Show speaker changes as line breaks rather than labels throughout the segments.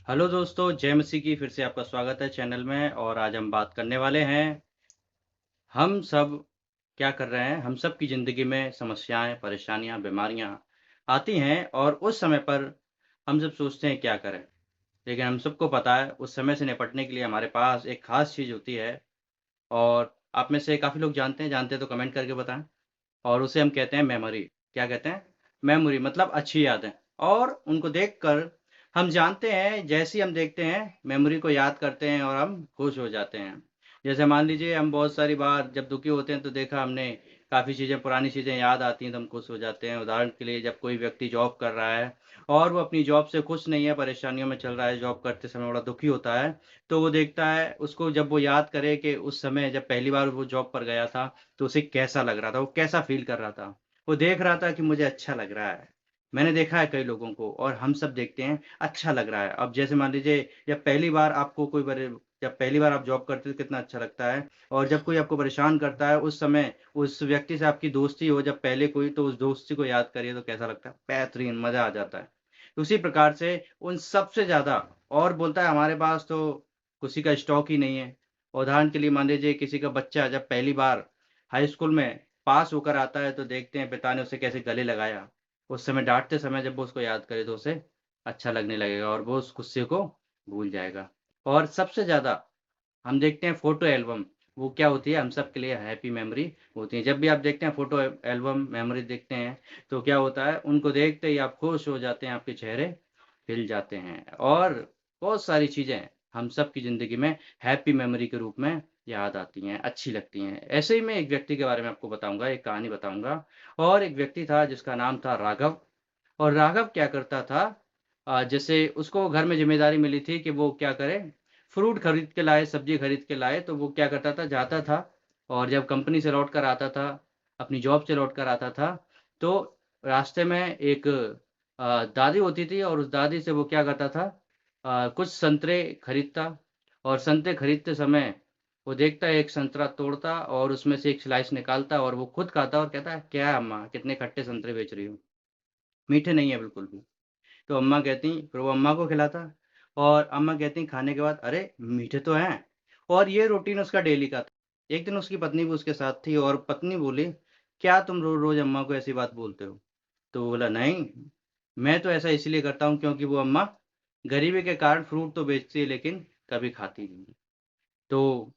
Hello दोस्तों, जय मसीह की फिर से आपका स्वागत है चैनल में। और आज हम बात करने वाले हैं, हम सब क्या कर रहे हैं। हम सब की ज़िंदगी में समस्याएं, परेशानियां, बीमारियां आती हैं और उस समय पर हम सब सोचते हैं क्या करें। लेकिन हम सबको पता है उस समय से निपटने के लिए हमारे पास एक खास चीज़ होती है। और आप में से काफ़ी लोग जानते हैं तो कमेंट करके बताएं। और उसे हम कहते हैं मेमोरी। क्या कहते हैं? मेमोरी मतलब अच्छी यादें। और उनको देखकर हम जानते हैं, जैसे ही हम देखते हैं, मेमोरी को याद करते हैं और हम खुश हो जाते हैं। जैसे मान लीजिए, हम बहुत सारी बार जब दुखी होते हैं तो देखा हमने, काफ़ी चीज़ें, पुरानी चीज़ें याद आती हैं तो हम खुश हो जाते हैं। उदाहरण के लिए, जब कोई व्यक्ति जॉब कर रहा है और वो अपनी जॉब से खुश नहीं है, परेशानियों में चल रहा है, जॉब करते समय बड़ा दुखी होता है, तो वो देखता है, उसको जब वो याद करे कि उस समय जब पहली बार वो जॉब पर गया था, तो उसे कैसा लग रहा था, वो कैसा फ़ील कर रहा था। वो देख रहा था कि मुझे अच्छा लग रहा है। मैंने देखा है कई लोगों को, और हम सब देखते हैं अच्छा लग रहा है। अब जैसे मान लीजिए, जब पहली बार आप जॉब करते हो कितना अच्छा लगता है। और जब कोई आपको परेशान करता है, उस समय उस व्यक्ति से आपकी दोस्ती हो जब पहले कोई, तो उस दोस्ती को याद करिए तो कैसा लगता है? बेहतरीन, मज़ा आ जाता है। उसी प्रकार से उन सबसे ज़्यादा, और बोलता है हमारे पास तो किसी का स्टॉक ही नहीं है। उदाहरण के लिए मान लीजिए, किसी का बच्चा जब पहली बार हाई स्कूल में पास होकर आता है तो देखते हैं पिता ने उसे कैसे गले लगाया। उस समय डाँटते समय जब वो उसको याद करे तो उसे अच्छा लगने लगेगा और वो उस गुस्से को भूल जाएगा। और सबसे ज़्यादा हम देखते हैं फ़ोटो एल्बम। वो क्या होती है, हम सब के लिए हैप्पी मेमोरी होती है। जब भी आप देखते हैं फ़ोटो एल्बम मेमोरी देखते हैं, तो क्या होता है, उनको देखते ही आप खुश हो जाते हैं, आपके चेहरे खिल जाते हैं। और बहुत सारी चीज़ें हम सब की ज़िंदगी में हैप्पी मेमोरी के रूप में याद आती हैं, अच्छी लगती हैं। ऐसे ही मैं एक व्यक्ति के बारे में आपको बताऊँगा, एक कहानी बताऊँगा। और एक व्यक्ति था जिसका नाम था राघव। और राघव क्या करता था, जैसे उसको घर में ज़िम्मेदारी मिली थी कि वो क्या करे, फ्रूट खरीद के लाए, सब्ज़ी खरीद के लाए, तो वो क्या करता था, जाता था। और जब कंपनी से लौट कर आता था, अपनी जॉब से लौट कर आता था, तो रास्ते में एक दादी होती थी, और उस दादी से वो क्या करता था, कुछ संतरे खरीदता। और संतरे खरीदते समय वो देखता है, एक संतरा तोड़ता और उसमें से एक स्लाइस निकालता और वो खुद खाता और कहता है, "क्या अम्मा, कितने खट्टे संतरे बेच रही हो? मीठे नहीं है बिल्कुल भी।" तो अम्मा कहती, फिर वो अम्मा को खिलाता। और अम्मा कहती खाने के बाद, "अरे! मीठे तो हैं।" और ये रूटीन उसका डेली का था। एक दिन उसकी पत्नी भी उसके साथ थी और पत्नी बोली, "क्या तुम रोज़-रोज़ अम्मा को ऐसी बात बोलते हो?" तो वो बोला, "नहीं, मैं तो ऐसा इसलिए करता हूँ क्योंकि वो अम्मा गरीबी के कारण फ्रूट तो बेचती है लेकिन कभी खाती नहीं है।" तो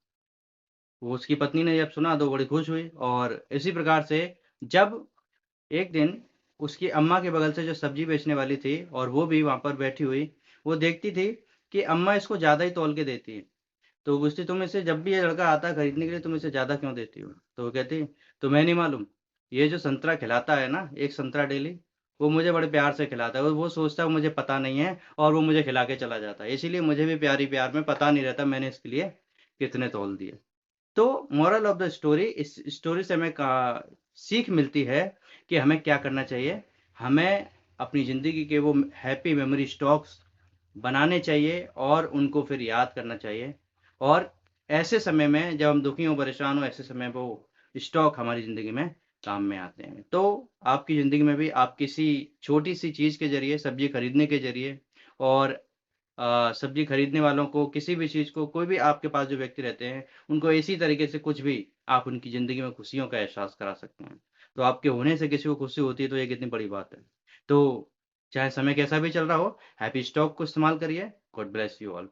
वो उसकी पत्नी ने जब सुना तो बड़ी खुश हुई। और इसी प्रकार से जब एक दिन उसकी अम्मा के बगल से जो सब्ज़ी बेचने वाली थी और वो भी वहाँ पर बैठी हुई, वो देखती थी कि अम्मा इसको ज़्यादा ही तौल के देती है। तो वो पूछती, "तुम इसे, जब भी ये लड़का आता है खरीदने के लिए, तुम इसे ज़्यादा क्यों देती हो?" तो वो कहती, "तुम्हें नहीं मालूम, ये जो संतरा खिलाता है ना, 1 संतरा डेली, वो मुझे बड़े प्यार से खिलाता है। वो सोचता है मुझे पता नहीं है और वो मुझे खिला के चला जाता है। इसीलिए मुझे भी प्यार ही प्यार में पता नहीं रहता मैंने इसके लिए कितने तौल दिए।" तो मोरल ऑफ द स्टोरी, इस स्टोरी से हमें का सीख मिलती है कि हमें क्या करना चाहिए। हमें अपनी ज़िंदगी के वो हैप्पी मेमोरी स्टॉक्स बनाने चाहिए और उनको फिर याद करना चाहिए। और ऐसे समय में जब हम दुखी हों, परेशान हों, ऐसे समय वो स्टॉक हमारी ज़िंदगी में काम में आते हैं। तो आपकी ज़िंदगी में भी आप किसी छोटी-सी चीज़ के ज़रिए, सब्ज़ी खरीदने के ज़रिए, और सब्ज़ी खरीदने वालों को, किसी भी चीज़ को, कोई भी आपके पास जो व्यक्ति रहते हैं, उनको इसी तरीके से कुछ भी आप उनकी ज़िंदगी में खुशियों का एहसास करा सकते हैं। तो आपके होने से किसी को खुशी होती है तो ये कितनी बड़ी बात है। तो चाहे समय कैसा भी चल रहा हो, हैप्पी स्टॉक को इस्तेमाल करिए। God bless you all.